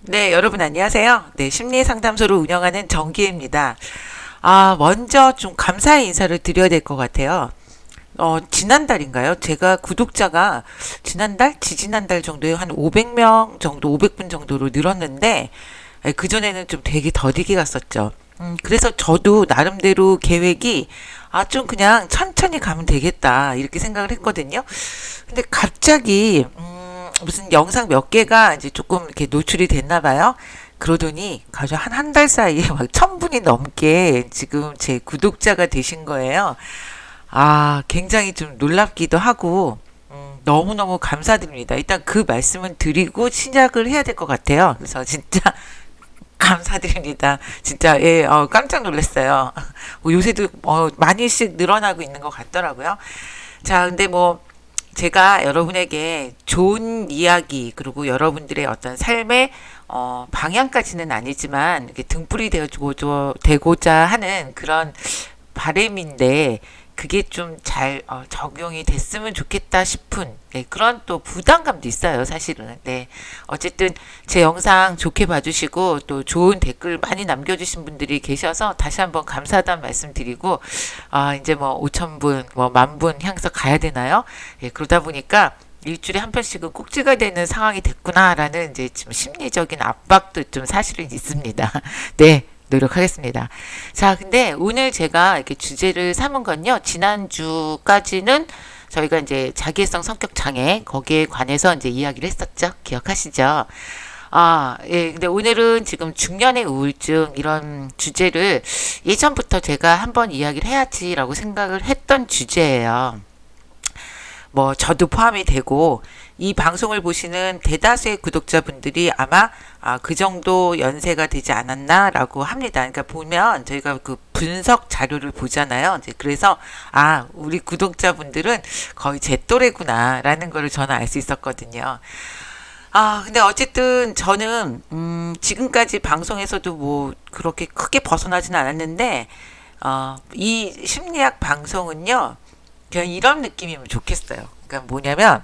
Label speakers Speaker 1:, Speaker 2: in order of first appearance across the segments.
Speaker 1: 네, 여러분 안녕하세요. 네, 심리 상담소를 운영하는 정기입니다. 먼저 좀 감사의 인사를 드려야 될 것 같아요. 지난달인가요? 제가 구독자가 지난달, 지지난달 정도에 한 500명 정도, 500분 정도로 늘었는데, 그전에는 좀 되게 더디게 갔었죠. 그래서 저도 나름대로 계획이, 좀 그냥 천천히 가면 되겠다, 이렇게 생각을 했거든요. 근데 갑자기, 무슨 영상 몇 개가 이제 조금 이렇게 노출이 됐나 봐요. 그러더니 가서 한 달 사이에 막 1000분이 넘게 지금 제 구독자가 되신 거예요. 굉장히 좀 놀랍기도 하고, 너무너무 감사드립니다. 일단 그 말씀은 드리고 시작을 해야 될 것 같아요. 그래서 진짜 감사드립니다. 진짜, 예, 깜짝 놀랐어요. 요새도, 많이씩 늘어나고 있는 것 같더라고요. 자, 근데 뭐, 제가 여러분에게 좋은 이야기, 그리고 여러분들의 어떤 삶의, 방향까지는 아니지만, 이렇게 등불이 되고자 하는 그런 바람인데, 그게 좀 잘 적용이 됐으면 좋겠다 싶은 그런 또 부담감도 있어요, 사실은. 네. 어쨌든 제 영상 좋게 봐주시고 또 좋은 댓글 많이 남겨주신 분들이 계셔서 다시 한번 감사하다는 말씀 드리고, 이제 뭐 5,000분, 뭐 10,000분 향해서 가야 되나요? 예, 그러다 보니까 일주일에 한 편씩은 꼭 찍어야 되는 상황이 됐구나라는 이제 좀 심리적인 압박도 좀 사실은 있습니다. 네. 노력하겠습니다. 자, 근데 오늘 제가 이렇게 주제를 삼은 건요, 지난주까지는 저희가 이제 자기애성 성격 장애, 거기에 관해서 이제 이야기를 했었죠. 기억하시죠? 예. 근데 오늘은 지금 중년의 우울증 이런 주제를 예전부터 제가 한번 이야기를 해야지라고 생각을 했던 주제예요. 뭐 저도 포함이 되고 이 방송을 보시는 대다수의 구독자분들이 아마 그 정도 연세가 되지 않았나라고 합니다. 그러니까 보면 저희가 그 분석 자료를 보잖아요. 이제 그래서 우리 구독자분들은 거의 제 또래구나라는 거를 저는 알 수 있었거든요. 근데 어쨌든 저는 지금까지 방송에서도 뭐 그렇게 크게 벗어나지는 않았는데 이 심리학 방송은요. 그냥 이런 느낌이면 좋겠어요. 그러니까 뭐냐면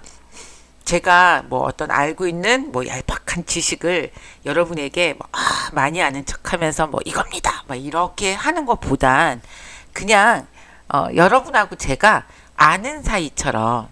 Speaker 1: 제가 뭐 어떤 알고 있는 뭐 얄팍한 지식을 여러분에게 뭐 많이 아는 척하면서 뭐 이겁니다. 막 이렇게 하는 것보단 그냥 여러분하고 제가 아는 사이처럼,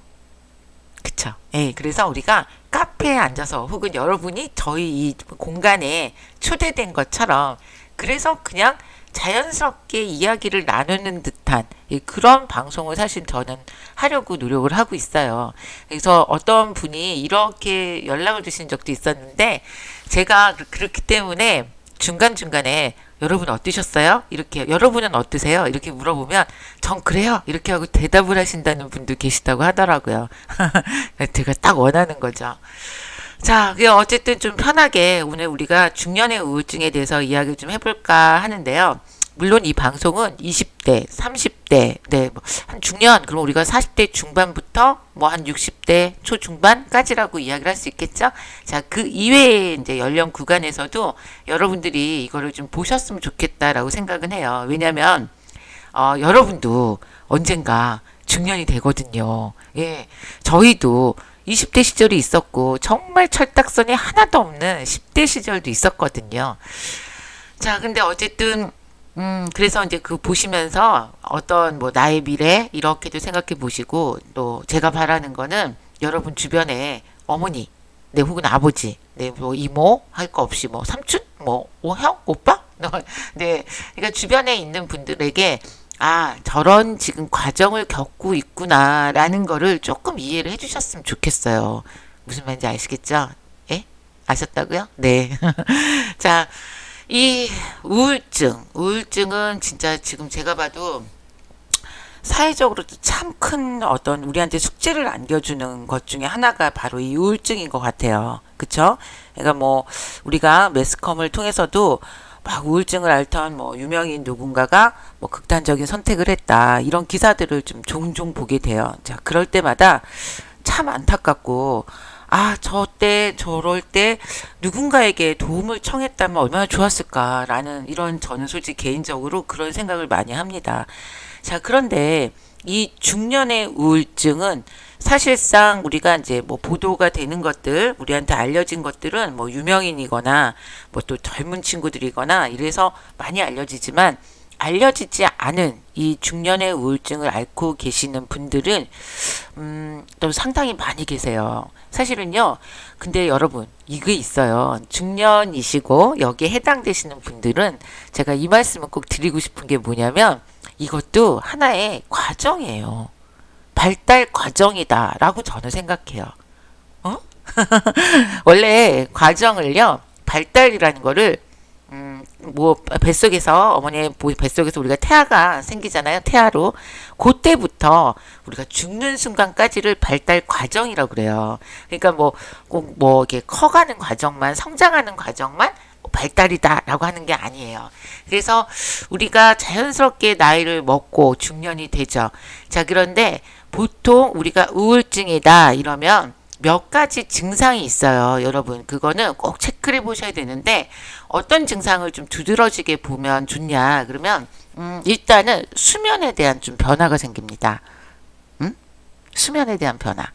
Speaker 1: 그쵸? 예, 그래서 우리가 카페에 앉아서 혹은 여러분이 저희 이 공간에 초대된 것처럼, 그래서 그냥 자연스럽게 이야기를 나누는 듯한 그런 방송을 사실 저는 하려고 노력을 하고 있어요. 그래서 어떤 분이 이렇게 연락을 주신 적도 있었는데, 제가 그렇기 때문에 중간중간에 여러분 어떠셨어요? 이렇게 여러분은 어떠세요? 이렇게 물어보면 전 그래요. 이렇게 하고 대답을 하신다는 분도 계시다고 하더라고요. 제가 딱 원하는 거죠. 자, 그 어쨌든 좀 편하게 오늘 우리가 중년의 우울증에 대해서 이야기를 좀 해볼까 하는데요. 물론 이 방송은 20대, 30대, 네, 뭐한 중년, 그럼 우리가 40대 중반부터 뭐 한 60대 초중반까지라고 이야기를 할 수 있겠죠? 자, 그 이외의 이제 연령 구간에서도 여러분들이 이거를 좀 보셨으면 좋겠다라고 생각은 해요. 왜냐면, 여러분도 언젠가 중년이 되거든요. 예, 저희도 20대 시절이 있었고 정말 철딱선이 하나도 없는 10대 시절도 있었거든요. 자, 근데 어쨌든 그래서 이제 그 보시면서 어떤 뭐 나의 미래 이렇게도 생각해 보시고, 또 제가 바라는 거는 여러분 주변에 어머니, 네, 혹은 아버지, 네, 뭐 이모 할 거 없이 뭐 삼촌, 뭐 형, 오빠, 네, 그러니까 주변에 있는 분들에게 저런 지금 과정을 겪고 있구나라는 거를 조금 이해를 해주셨으면 좋겠어요. 무슨 말인지 아시겠죠? 예? 아셨다고요? 네. 자, 이 우울증은 진짜 지금 제가 봐도 사회적으로도 참 큰 어떤 우리한테 숙제를 안겨주는 것 중에 하나가 바로 이 우울증인 것 같아요. 그쵸? 그러니까 뭐 우리가 매스컴을 통해서도 막 우울증을 앓던 뭐 유명인 누군가가 뭐 극단적인 선택을 했다, 이런 기사들을 좀 종종 보게 돼요. 자, 그럴 때마다 참 안타깝고, 저 때 저럴 때 누군가에게 도움을 청했다면 얼마나 좋았을까라는, 이런, 저는 솔직히 개인적으로 그런 생각을 많이 합니다. 자, 그런데 이 중년의 우울증은 사실상 우리가 이제 뭐 보도가 되는 것들, 우리한테 알려진 것들은 뭐 유명인이거나 뭐 또 젊은 친구들이거나 이래서 많이 알려지지만, 알려지지 않은 이 중년의 우울증을 앓고 계시는 분들은 또 상당히 많이 계세요. 사실은요. 근데 여러분, 이게 있어요. 중년이시고 여기에 해당되시는 분들은 제가 이 말씀을 꼭 드리고 싶은 게 뭐냐면, 이것도 하나의 과정이에요. 발달 과정이다라고 저는 생각해요. 어? 원래 과정을요, 발달이라는 거를 뭐 뱃속에서, 어머니의 뱃속에서 우리가 태아가 생기잖아요. 태아로. 그때부터 우리가 죽는 순간까지를 발달 과정이라고 그래요. 그러니까 뭐 꼭 뭐 이렇게 커가는 과정만, 성장하는 과정만 발달이다라고 하는 게 아니에요. 그래서 우리가 자연스럽게 나이를 먹고 중년이 되죠. 자, 그런데 보통 우리가 우울증이다 이러면 몇 가지 증상이 있어요. 여러분, 그거는 꼭 체크를 해 보셔야 되는데, 어떤 증상을 좀 두드러지게 보면 좋냐 그러면, 일단은 수면에 대한 좀 변화가 생깁니다. 수면에 대한 변화.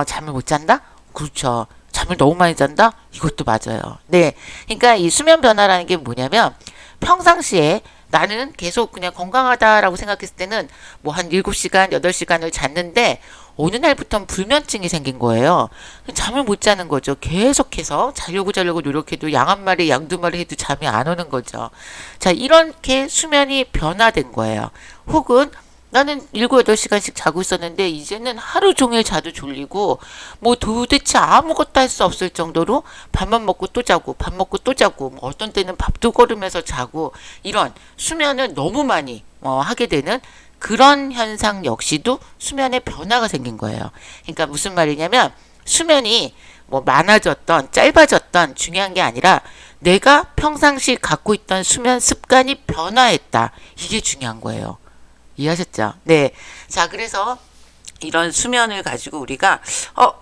Speaker 1: 잠을 못 잔다? 그렇죠. 잠을 너무 많이 잔다? 이것도 맞아요. 네. 그러니까 이 수면 변화라는 게 뭐냐면, 평상시에 나는 계속 그냥 건강하다라고 생각했을 때는 뭐 한 7시간, 8시간을 잤는데, 어느 날부터는 불면증이 생긴 거예요. 잠을 못 자는 거죠. 계속해서 자려고 노력해도 양 한 마리, 양 두 마리 해도 잠이 안 오는 거죠. 자, 이렇게 수면이 변화된 거예요. 혹은 나는 7, 8시간씩 자고 있었는데 이제는 하루 종일 자도 졸리고 뭐 도대체 아무것도 할 수 없을 정도로 밥만 먹고 또 자고 밥 먹고 또 자고 뭐 어떤 때는 밥도 거르면서 자고, 이런 수면을 너무 많이 하게 되는 그런 현상 역시도 수면에 변화가 생긴 거예요. 그러니까 무슨 말이냐면, 수면이 뭐 많아졌던 짧아졌던 중요한 게 아니라 내가 평상시 갖고 있던 수면 습관이 변화했다. 이게 중요한 거예요. 이해하셨죠? 네. 자, 그래서 이런 수면을 가지고 우리가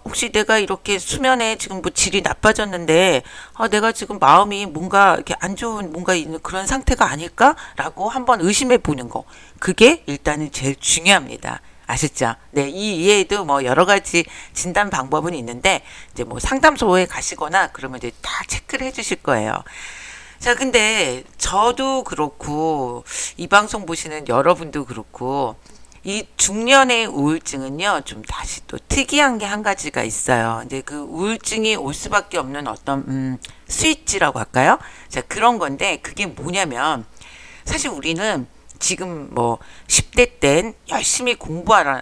Speaker 1: 혹시 내가 이렇게 수면에 지금 뭐 질이 나빠졌는데 내가 지금 마음이 뭔가 이렇게 안 좋은 뭔가 있는 그런 상태가 아닐까라고 한번 의심해 보는 거, 그게 일단은 제일 중요합니다. 아셨죠? 네, 이 이외에도 뭐 여러 가지 진단 방법은 있는데 이제 뭐 상담소에 가시거나 그러면 이제 다 체크를 해 주실 거예요. 자, 근데 저도 그렇고 이 방송 보시는 여러분도 그렇고, 이 중년의 우울증은요, 좀 다시 또 특이한 게 한 가지가 있어요. 이제 그 우울증이 올 수밖에 없는 어떤, 스위치라고 할까요? 자, 그런 건데, 그게 뭐냐면, 사실 우리는 지금 뭐, 10대 땐 열심히 공부를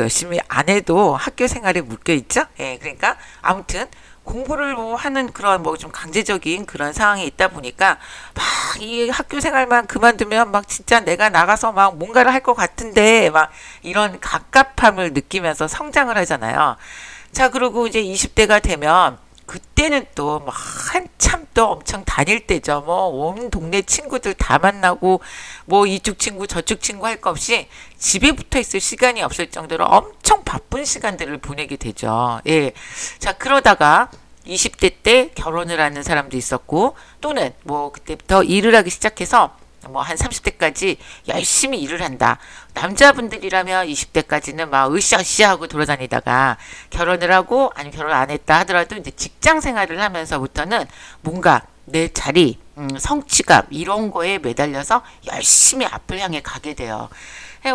Speaker 1: 열심히 안 해도 학교 생활에 묶여 있죠? 예, 그러니까, 아무튼, 공부를 뭐 하는 그런 뭐 좀 강제적인 그런 상황이 있다 보니까 막 이 학교 생활만 그만두면 막 진짜 내가 나가서 막 뭔가를 할 것 같은데 막 이런 갑갑함을 느끼면서 성장을 하잖아요. 자, 그리고 이제 20대가 되면 그때는 또 뭐 한참 또 엄청 다닐 때죠. 뭐 온 동네 친구들 다 만나고 뭐 이쪽 친구 저쪽 친구 할 거 없이 집에 붙어 있을 시간이 없을 정도로 엄청 바쁜 시간들을 보내게 되죠. 예. 자, 그러다가 20대 때 결혼을 하는 사람도 있었고, 또는 뭐 그때부터 일을 하기 시작해서 뭐 한 30대까지 열심히 일을 한다. 남자분들이라면 20대까지는 막 으쌰으쌰 하고 돌아다니다가 결혼을 하고, 아니 결혼 안 했다 하더라도 이제 직장 생활을 하면서부터는 뭔가 내 자리, 성취감 이런 거에 매달려서 열심히 앞을 향해 가게 돼요.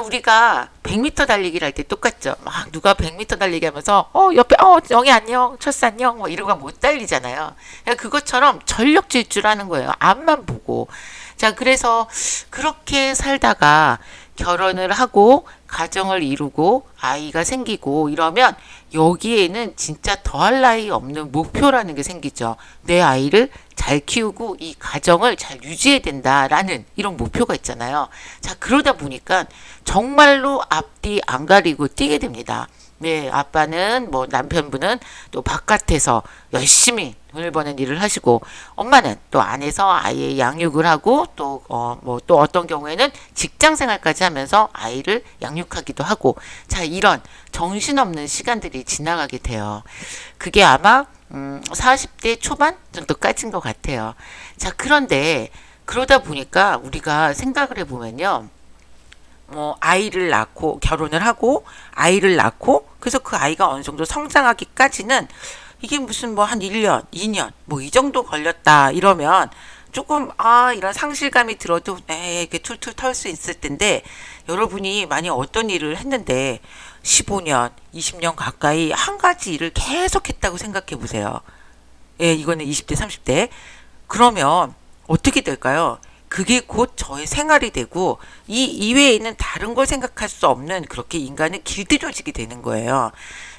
Speaker 1: 우리가 100m 달리기를 할 때 똑같죠. 막 누가 100m 달리기 하면서 옆에 영희 안녕, 철수 안녕 뭐 이러고 못 달리잖아요. 그것처럼 전력 질주라는 거예요. 앞만 보고. 자, 그래서 그렇게 살다가 결혼을 하고 가정을 이루고 아이가 생기고 이러면 여기에는 진짜 더할 나위 없는 목표라는 게 생기죠. 내 아이를 잘 키우고 이 가정을 잘 유지해야 된다라는 이런 목표가 있잖아요. 자, 그러다 보니까 정말로 앞뒤 안 가리고 뛰게 됩니다. 네, 아빠는 뭐 남편분은 또 바깥에서 열심히 돈을 버는 일을 하시고, 엄마는 또 안에서 아이의 양육을 하고 또 뭐 또 어떤 경우에는 직장 생활까지 하면서 아이를 양육하기도 하고, 자, 이런 정신없는 시간들이 지나가게 돼요. 그게 아마 40대 초반 정도까지인 것 같아요. 자, 그런데 그러다 보니까 우리가 생각을 해보면요. 뭐 아이를 낳고 결혼을 하고 아이를 낳고 그래서 그 아이가 어느 정도 성장하기까지는 이게 무슨 뭐 한 1년, 2년 뭐 이 정도 걸렸다 이러면 조금 이런 상실감이 들어도 이렇게 툴툴 털 수 있을 텐데 여러분이 만약 어떤 일을 했는데 15년, 20년 가까이 한 가지 일을 계속 했다고 생각해 보세요. 예, 이거는 20대, 30대. 그러면 어떻게 될까요? 그게 곧 저의 생활이 되고 이 이외에 있는 다른 걸 생각할 수 없는 그렇게 인간은 길들여지게 되는 거예요.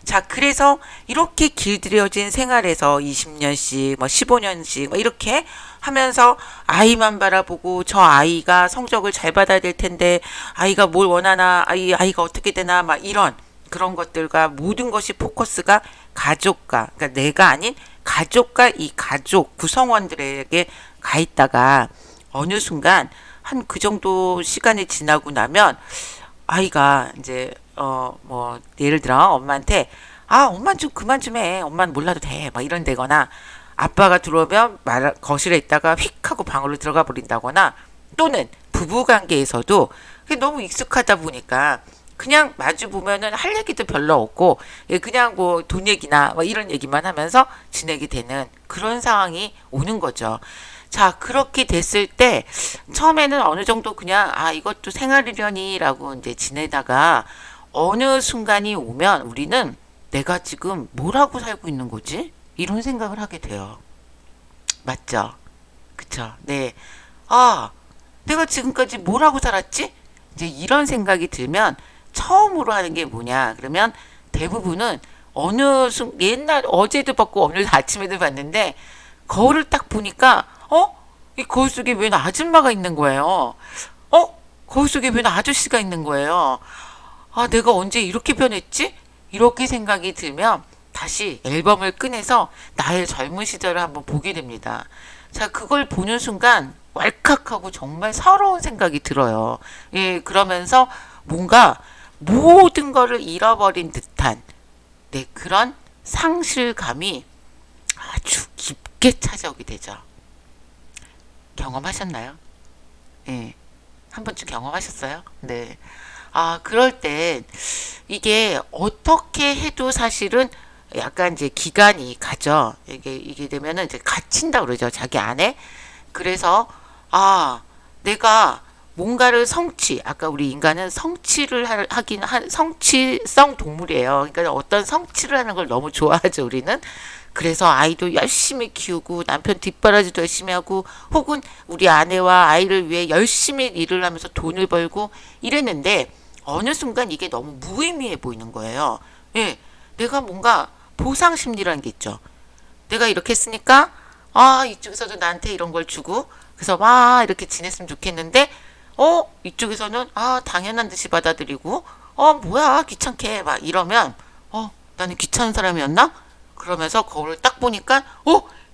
Speaker 1: 자, 그래서 이렇게 길들여진 생활에서 20년씩, 뭐 15년씩, 뭐 이렇게 하면서 아이만 바라보고 저 아이가 성적을 잘 받아야 될 텐데 아이가 뭘 원하나, 아이가 어떻게 되나, 막 이런 그런 것들과 모든 것이 포커스가 가족과, 그러니까 내가 아닌 가족과 이 가족 구성원들에게 가 있다가 어느 순간 한 그 정도 시간이 지나고 나면 아이가 이제 뭐 예를 들어 엄마한테 엄마 좀 그만 좀 해. 엄마는 몰라도 돼. 막 이런 데거나 아빠가 들어오면 거실에 있다가 휙 하고 방으로 들어가 버린다거나 또는 부부 관계에서도 그게 너무 익숙하다 보니까 그냥 마주 보면은 할 얘기도 별로 없고 그냥 뭐 돈 얘기나 뭐 이런 얘기만 하면서 지내게 되는 그런 상황이 오는 거죠. 자, 그렇게 됐을 때 처음에는 어느 정도 그냥 이것도 생활이려니라고 이제 지내다가 어느 순간이 오면 우리는 내가 지금 뭘 하고 살고 있는 거지? 이런 생각을 하게 돼요. 맞죠? 그쵸? 네. 내가 지금까지 뭘 하고 살았지? 이제 이런 생각이 들면 처음으로 하는 게 뭐냐? 그러면 대부분은 옛날 어제도 봤고 오늘 아침에도 봤는데 거울을 딱 보니까 이 거울 속에 웬 아줌마가 있는 거예요. 거울 속에 웬 아저씨가 있는 거예요. 내가 언제 이렇게 변했지? 이렇게 생각이 들면 다시 앨범을 꺼내서 나의 젊은 시절을 한번 보게 됩니다. 자, 그걸 보는 순간 왈칵하고 정말 서러운 생각이 들어요. 예, 그러면서 뭔가 모든 거를 잃어버린 듯한 그런 상실감이 아주 깊게 찾아오게 되죠. 경험하셨나요? 예. 한 번쯤 경험하셨어요? 네. 그럴 때 이게 어떻게 해도 사실은 약간 이제 기간이 가죠. 이게 되면은 이제 갇힌다 그러죠. 자기 안에. 그래서 내가 뭔가를 아까 우리 인간은 성취성 동물이에요. 그러니까 어떤 성취를 하는 걸 너무 좋아하죠, 우리는. 그래서 아이도 열심히 키우고 남편 뒷바라지도 열심히 하고 혹은 우리 아내와 아이를 위해 열심히 일을 하면서 돈을 벌고 이랬는데 어느 순간 이게 너무 무의미해 보이는 거예요. 예, 내가 뭔가 보상 심리라는 게 있죠. 내가 이렇게 했으니까 이쪽에서도 나한테 이런 걸 주고 그래서 막 이렇게 지냈으면 좋겠는데 이쪽에서는 당연한 듯이 받아들이고 뭐야 귀찮게 막 이러면 나는 귀찮은 사람이었나? 그러면서 거울을 딱 보니까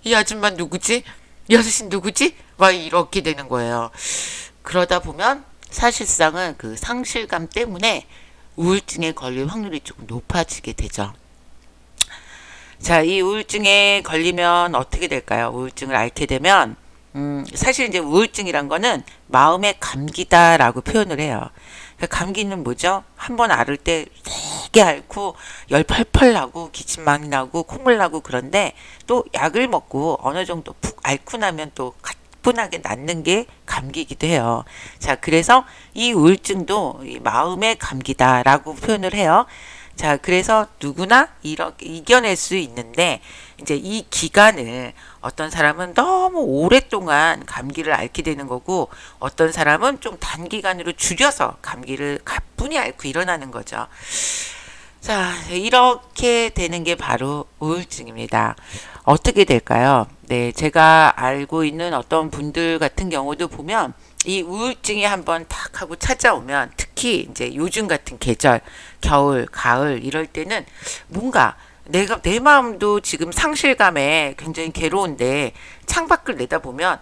Speaker 1: 이 아줌마 누구지? 이 아저씨 누구지? 막 이렇게 되는 거예요. 그러다 보면 사실상은 그 상실감 때문에 우울증에 걸릴 확률이 조금 높아지게 되죠. 자, 이 우울증에 걸리면 어떻게 될까요? 우울증을 앓게 되면 사실 이제 우울증이란 거는 마음의 감기다라고 표현을 해요. 감기는 뭐죠? 한번 앓을 때 되게 앓고 열 펄펄 나고 기침 많이 나고 콧물 나고 그런데 또 약을 먹고 어느 정도 푹 앓고 나면 또 가뿐하게 낫는 게 감기이기도 해요. 자, 그래서 이 우울증도 이 마음의 감기다라고 표현을 해요. 자, 그래서 누구나 이렇게 이겨낼 수 있는데 이제 이 기간을 어떤 사람은 너무 오랫동안 감기를 앓게 되는 거고 어떤 사람은 좀 단기간으로 줄여서 감기를 가뿐히 앓고 일어나는 거죠. 자, 이렇게 되는 게 바로 우울증입니다. 어떻게 될까요? 네, 제가 알고 있는 어떤 분들 같은 경우도 보면 이 우울증이 한번 탁 하고 찾아오면 특히 이제 요즘 같은 계절, 겨울, 가을 이럴 때는 뭔가 내 마음도 지금 상실감에 굉장히 괴로운데 창밖을 내다보면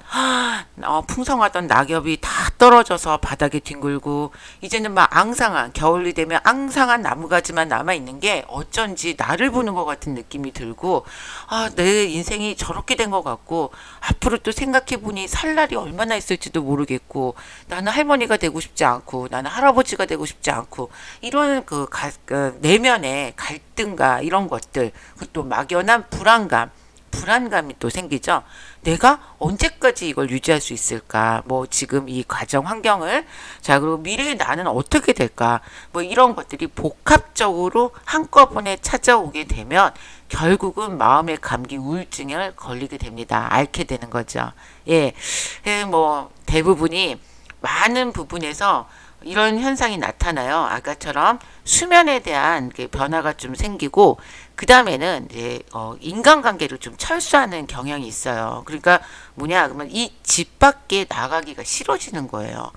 Speaker 1: 풍성하던 낙엽이 다 떨어져서 바닥에 뒹굴고 이제는 막 앙상한 겨울이 되면 앙상한 나무가지만 남아있는 게 어쩐지 나를 보는 것 같은 느낌이 들고 내 인생이 저렇게 된 것 같고 앞으로 또 생각해보니 살 날이 얼마나 있을지도 모르겠고, 나는 할머니가 되고 싶지 않고, 나는 할아버지가 되고 싶지 않고, 이런 그 내면의 갈등과 이런 것들, 그또 막연한 불안감이 또 생기죠. 내가 언제까지 이걸 유지할 수 있을까? 뭐 지금 이 가정 환경을, 자, 그리고 미래의 나는 어떻게 될까? 뭐 이런 것들이 복합적으로 한꺼번에 찾아오게 되면 결국은 마음의 감기 우울증에 걸리게 됩니다. 앓게 되는 거죠. 예, 뭐 대부분이 많은 부분에서 이런 현상이 나타나요. 아까처럼 수면에 대한 그 변화가 좀 생기고, 그 다음에는 이제 인간관계를 좀 철수하는 경향이 있어요. 그러니까 뭐냐, 그러면 이 집 밖에 나가기가 싫어지는 거예요.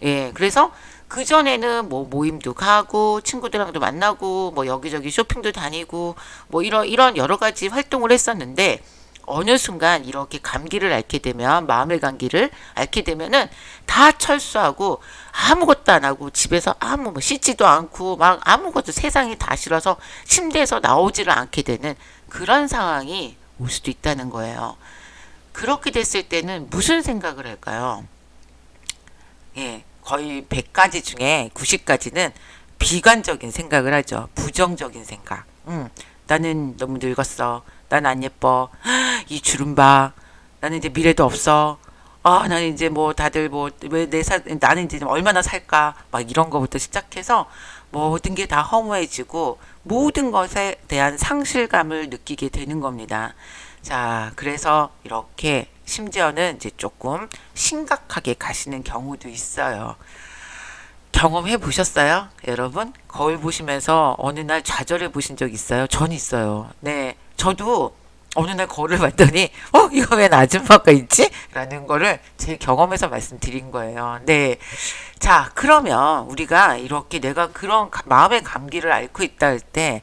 Speaker 1: 예, 그래서 그 전에는 뭐 모임도 가고 친구들랑도 만나고 뭐 여기저기 쇼핑도 다니고 뭐 이런 여러 가지 활동을 했었는데, 어느 순간 이렇게 감기를 앓게 되면, 마음의 감기를 앓게 되면은 다 철수하고 아무것도 안 하고 집에서 뭐 씻지도 않고 막 아무것도, 세상이 다 싫어서 침대에서 나오지를 않게 되는 그런 상황이 올 수도 있다는 거예요. 그렇게 됐을 때는 무슨 생각을 할까요? 예, 거의 100가지 중에 90가지는 비관적인 생각을 하죠. 부정적인 생각. 나는 너무 늙었어. 난 안 예뻐. 이 주름 봐. 나는 이제 미래도 없어. 나는 이제 뭐 다들 뭐 왜 나는 이제 얼마나 살까? 막 이런 거부터 시작해서 모든 게 다 허무해지고 모든 것에 대한 상실감을 느끼게 되는 겁니다. 자, 그래서 이렇게 심지어는 이제 조금 심각하게 가시는 경우도 있어요. 경험해 보셨어요? 여러분? 거울 보시면서 어느 날 좌절해 보신 적 있어요? 전 있어요. 네. 저도 어느 날 거울을 봤더니, 이거 웬 아줌마가 있지? 라는 거를 제 경험에서 말씀드린 거예요. 네. 자, 그러면 우리가 이렇게 내가 그런 마음의 감기를 앓고 있다 할 때,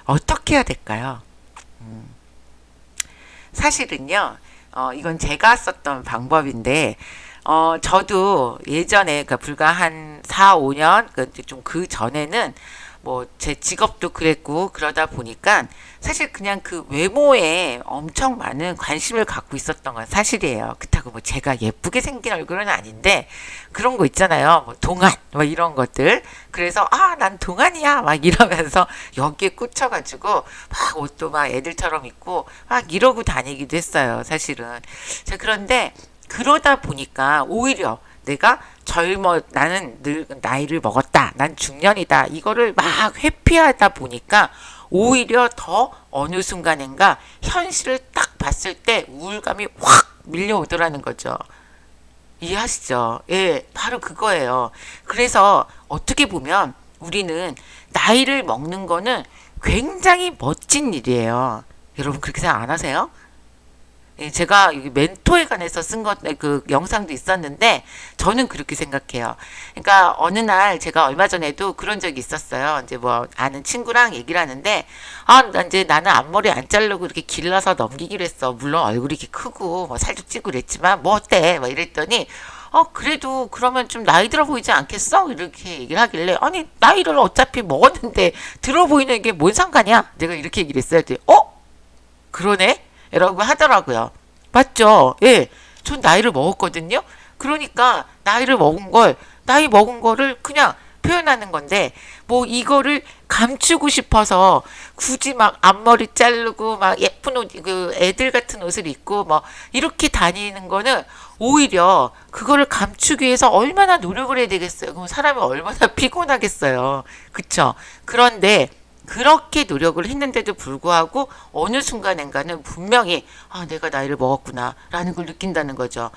Speaker 1: 어떻게 해야 될까요? 사실은요, 이건 제가 썼던 방법인데, 저도 예전에, 그러니까 불과 한 4, 5년, 좀 그 전에는 뭐 제 직업도 그랬고, 그러다 보니까 사실 그냥 그 외모에 엄청 많은 관심을 갖고 있었던 건 사실이에요. 그렇다고 뭐 제가 예쁘게 생긴 얼굴은 아닌데, 그런 거 있잖아요. 뭐 동안, 뭐 이런 것들. 그래서, 난 동안이야. 막 이러면서 여기에 꽂혀가지고, 막 옷도 막 애들처럼 입고, 막 이러고 다니기도 했어요. 사실은. 자, 그런데, 그러다 보니까 오히려 내가 나는 나이를 먹었다. 난 중년이다. 이거를 막 회피하다 보니까 오히려 더 어느 순간인가 현실을 딱 봤을 때 우울감이 확 밀려오더라는 거죠. 이해하시죠? 예, 바로 그거예요. 그래서 어떻게 보면 우리는 나이를 먹는 거는 굉장히 멋진 일이에요. 여러분 그렇게 생각 안 하세요? 예, 제가 여기 멘토에 관해서 쓴 그 영상도 있었는데, 저는 그렇게 생각해요. 그러니까, 어느 날 제가 얼마 전에도 그런 적이 있었어요. 이제 뭐, 아는 친구랑 얘기를 하는데, 나는 앞머리 안 자르고 이렇게 길러서 넘기기로 했어. 물론 얼굴이 이렇게 크고, 뭐, 살도 찌고 그랬지만, 뭐 어때? 뭐 이랬더니, 그래도 그러면 좀 나이 들어 보이지 않겠어? 이렇게 얘기를 하길래, 아니, 나이를 어차피 먹었는데, 들어 보이는 게 뭔 상관이야? 내가 이렇게 얘기를 했어요. 그러네? 라고 하더라고요. 맞죠? 예. 전 나이를 먹었거든요. 그러니까 나이 먹은 거를 그냥 표현하는 건데, 뭐 이거를 감추고 싶어서 굳이 막 앞머리 자르고 막 예쁜 옷, 그 애들 같은 옷을 입고 뭐 이렇게 다니는 거는 오히려 그거를 감추기 위해서 얼마나 노력을 해야 되겠어요. 그럼 사람이 얼마나 피곤하겠어요. 그쵸? 그런데 그렇게 노력을 했는데도 불구하고 어느 순간인가는 분명히 내가 나이를 먹었구나 라는 걸 느낀다는 거죠.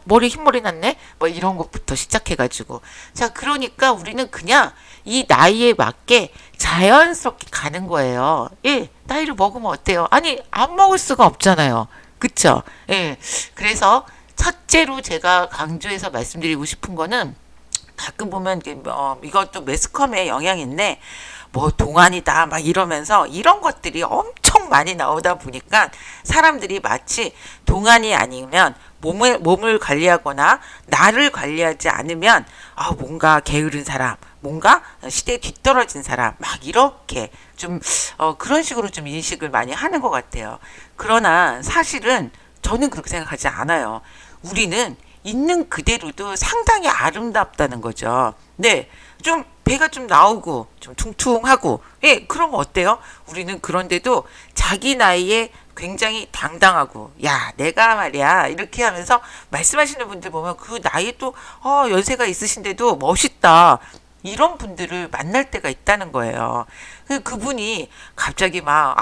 Speaker 1: 머리 흰머리 났네? 뭐 이런 것부터 시작해가지고. 자, 그러니까 우리는 그냥 이 나이에 맞게 자연스럽게 가는 거예요. 예, 나이를 먹으면 어때요? 아니, 안 먹을 수가 없잖아요. 그쵸? 예. 그래서 첫째로 제가 강조해서 말씀드리고 싶은 거는, 가끔 보면 이것도 매스컴의 영향인데, 뭐 동안이다 막 이러면서 이런 것들이 엄청 많이 나오다 보니까 사람들이 마치 동안이 아니면 몸을 관리하거나 나를 관리하지 않으면 뭔가 게으른 사람, 뭔가 시대에 뒤떨어진 사람, 막 이렇게 좀 그런 식으로 좀 인식을 많이 하는 것 같아요. 그러나 사실은 저는 그렇게 생각하지 않아요. 우리는 있는 그대로도 상당히 아름답다는 거죠. 네, 좀 배가 좀 나오고 좀 퉁퉁하고, 예, 그럼 어때요? 우리는 그런데도 자기 나이에 굉장히 당당하고, 야, 내가 말이야, 이렇게 하면서 말씀하시는 분들 보면 그 나이에 또 연세가 있으신데도 멋있다. 이런 분들을 만날 때가 있다는 거예요. 그분이 갑자기 막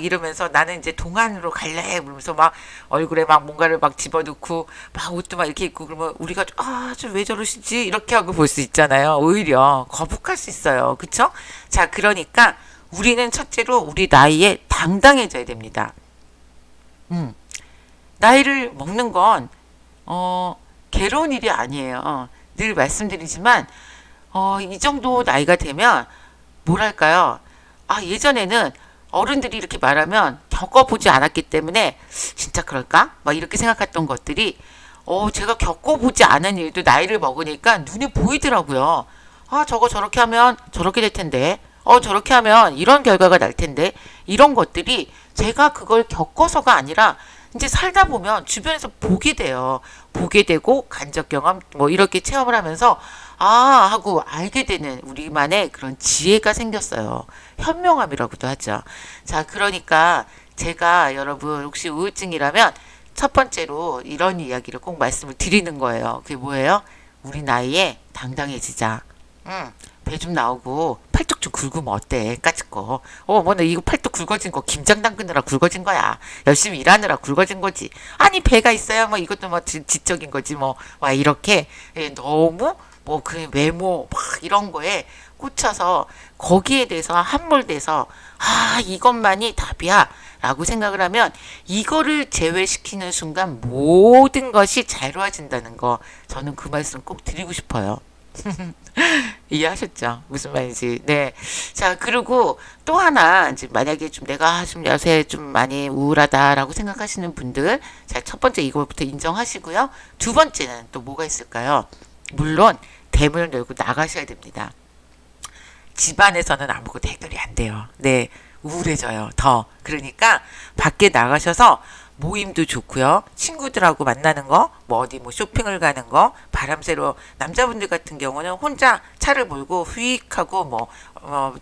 Speaker 1: 이러면서 나는 이제 동안으로 갈래. 그러면서 막 얼굴에 막 뭔가를 막 집어넣고 막 옷도 막 이렇게 입고 그러면 우리가 좀 왜 저러시지? 이렇게 하고 볼 수 있잖아요. 오히려 거북할 수 있어요. 그쵸? 자, 그러니까 우리는 첫째로 우리 나이에 당당해져야 됩니다. 음, 나이를 먹는 건, 괴로운 일이 아니에요. 늘 말씀드리지만, 이 정도 나이가 되면, 뭐랄까요. 예전에는 어른들이 이렇게 말하면 겪어보지 않았기 때문에, 진짜 그럴까? 막 이렇게 생각했던 것들이, 제가 겪어보지 않은 일도 나이를 먹으니까 눈에 보이더라고요. 저거 저렇게 하면 저렇게 될 텐데, 저렇게 하면 이런 결과가 날 텐데, 이런 것들이 제가 그걸 겪어서가 아니라 이제 살다 보면 주변에서 보게 돼요. 보게 되고 간접 경험 뭐 이렇게 체험을 하면서 하고 알게 되는 우리만의 그런 지혜가 생겼어요. 현명함이라고도 하죠. 자, 그러니까 제가 여러분 혹시 우울증이라면 첫 번째로 이런 이야기를 꼭 말씀을 드리는 거예요. 그게 뭐예요? 우리 나이에 당당해지자. 배 좀 나오고 팔뚝 좀 굵으면 어때? 까짓 거. 너 이거 팔뚝 굵어진 거 김장 담그느라 굵어진 거야. 열심히 일하느라 굵어진 거지. 아니 배가 있어야 뭐 이것도 뭐 지적인 거지 뭐. 와 이렇게 너무 뭐 그 외모 막 이런 거에 꽂혀서 거기에 대해서 함몰돼서 이것만이 답이야 라고 생각을 하면 이거를 제외시키는 순간 모든 것이 자유로워진다는 거 저는 그 말씀 꼭 드리고 싶어요. 이해하셨죠? 무슨 말인지. 네. 자, 그리고 또 하나, 이제 만약에 좀 내가 좀 요새 좀 많이 우울하다라고 생각하시는 분들, 자, 첫 번째 이거부터 인정하시고요. 두 번째는 또 뭐가 있을까요? 물론, 대문을 열고 나가셔야 됩니다. 집안에서는 아무것도 해결이 안 돼요. 네. 우울해져요. 더. 그러니까, 밖에 나가셔서 모임도 좋고요. 친구들하고 만나는 거, 뭐 어디 뭐 쇼핑을 가는 거, 바람 쐬러 남자분들 같은 경우는 혼자 차를 몰고 휘익하고 뭐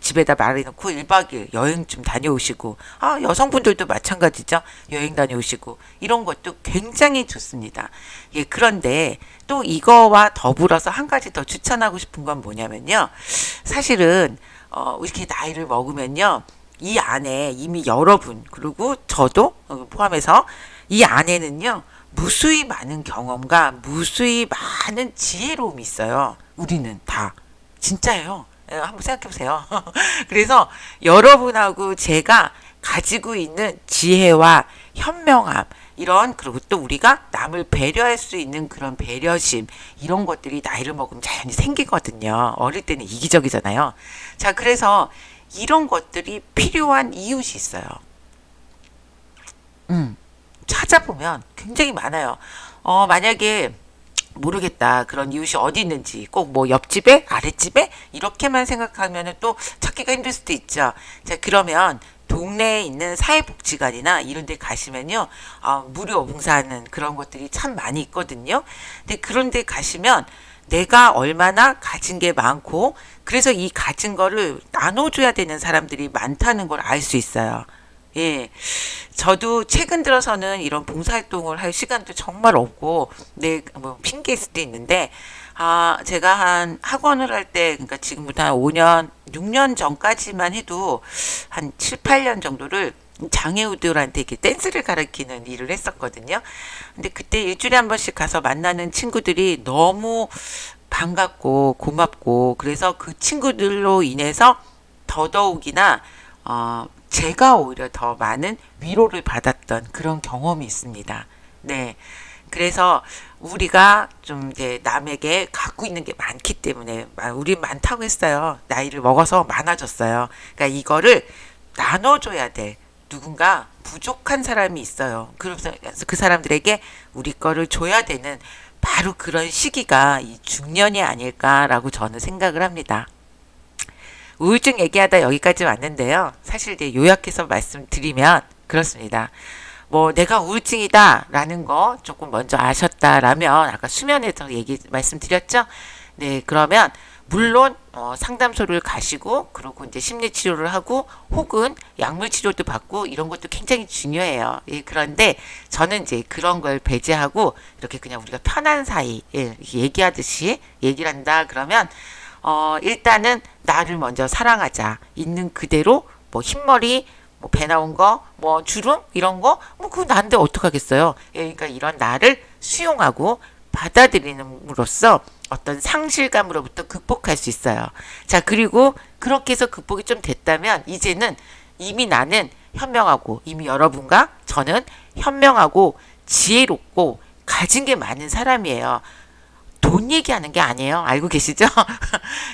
Speaker 1: 집에다 말해놓고 1박 2일 여행 좀 다녀오시고, 여성분들도 마찬가지죠. 여행 다녀오시고 이런 것도 굉장히 좋습니다. 예, 그런데 또 이거와 더불어서 한 가지 더 추천하고 싶은 건 뭐냐면요. 사실은 이렇게 나이를 먹으면요. 이 안에 이미 여러분 그리고 저도 포함해서 이 안에는요 무수히 많은 경험과 무수히 많은 지혜로움이 있어요. 우리는 다 진짜예요. 한번 생각해 보세요. 그래서 여러분하고 제가 가지고 있는 지혜와 현명함 이런 그리고 또 우리가 남을 배려할 수 있는 그런 배려심 이런 것들이 나이를 먹으면 자연히 생기거든요. 어릴 때는 이기적이잖아요. 자, 그래서 이런 것들이 필요한 이웃이 있어요. 찾아보면 굉장히 많아요. 만약에 모르겠다. 그런 이웃이 어디 있는지 꼭 뭐 옆집에 아랫집에 이렇게만 생각하면 또 찾기가 힘들 수도 있죠. 자, 그러면 동네에 있는 사회복지관이나 이런 데 가시면요. 무료 봉사하는 그런 것들이 참 많이 있거든요. 근데 그런 데 가시면 내가 얼마나 가진 게 많고 그래서 이 가진 거를 나눠줘야 되는 사람들이 많다는 걸 알 수 있어요. 예. 저도 최근 들어서는 이런 봉사활동을 할 시간도 정말 없고, 뭐, 핑계일 수도 있는데, 제가 한 학원을 할 때, 그러니까 지금부터 한 5년, 6년 전까지만 해도 한 7, 8년 정도를 장애우들한테 이렇게 댄스를 가르치는 일을 했었거든요. 근데 그때 일주일에 한 번씩 가서 만나는 친구들이 너무 반갑고 고맙고 그래서 그 친구들로 인해서 더더욱이나 제가 오히려 더 많은 위로를 받았던 그런 경험이 있습니다. 네. 그래서 우리가 좀 이제 남에게 갖고 있는 게 많기 때문에 우리 많다고 했어요. 나이를 먹어서 많아졌어요. 그러니까 이거를 나눠줘야 돼. 누군가 부족한 사람이 있어요. 그래서 그 사람들에게 우리 거를 줘야 되는 바로 그런 시기가 이 중년이 아닐까라고 저는 생각을 합니다. 우울증 얘기하다 여기까지 왔는데요. 사실 이제 요약해서 말씀드리면 그렇습니다. 뭐 내가 우울증이다라는 거 조금 먼저 아셨다라면 아까 수면에서 말씀드렸죠? 네, 그러면 물론 상담소를 가시고 그리고 이제 심리 치료를 하고 혹은 약물 치료도 받고 이런 것도 굉장히 중요해요. 예, 그런데 저는 이제 그런 걸 배제하고 이렇게 그냥 우리가 편한 사이 예, 얘기하듯이 얘기를 한다 그러면 일단은 나를 먼저 사랑하자. 있는 그대로 뭐 흰머리 뭐 배 나온 거, 뭐 주름 이런 거, 뭐 그거 난데 어떡하겠어요. 예, 그러니까 이런 나를 수용하고 받아들이는으로써 어떤 상실감으로부터 극복할 수 있어요. 자, 그리고 그렇게 해서 극복이 좀 됐다면 이제는 이미 나는 현명하고 이미 여러분과 저는 현명하고 지혜롭고 가진 게 많은 사람이에요. 돈 얘기하는 게 아니에요. 알고 계시죠?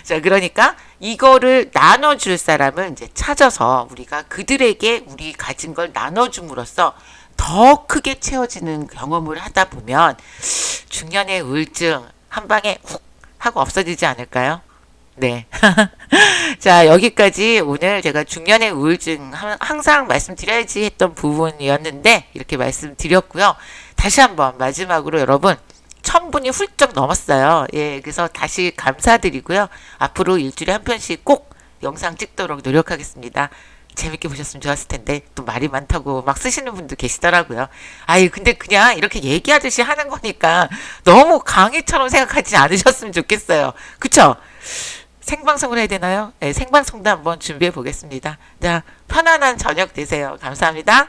Speaker 1: 자, 그러니까 이거를 나눠줄 사람을 이제 찾아서 우리가 그들에게 우리 가진 걸 나눠줌으로써 더 크게 채워지는 경험을 하다 보면 중년의 우울증 한 방에 훅 하고 없어지지 않을까요? 네. 자, 여기까지 오늘 제가 중년의 우울증 항상 말씀드려야지 했던 부분이었는데 이렇게 말씀드렸고요. 다시 한번 마지막으로 여러분 1000분이 훌쩍 넘었어요. 예, 그래서 다시 감사드리고요. 앞으로 일주일에 한 편씩 꼭 영상 찍도록 노력하겠습니다. 재밌게 보셨으면 좋았을 텐데 또 말이 많다고 막 쓰시는 분도 계시더라고요. 아유, 근데 그냥 이렇게 얘기하듯이 하는 거니까 너무 강의처럼 생각하지 않으셨으면 좋겠어요. 그쵸? 생방송을 해야 되나요? 네, 생방송도 한번 준비해 보겠습니다. 자, 편안한 저녁 되세요. 감사합니다.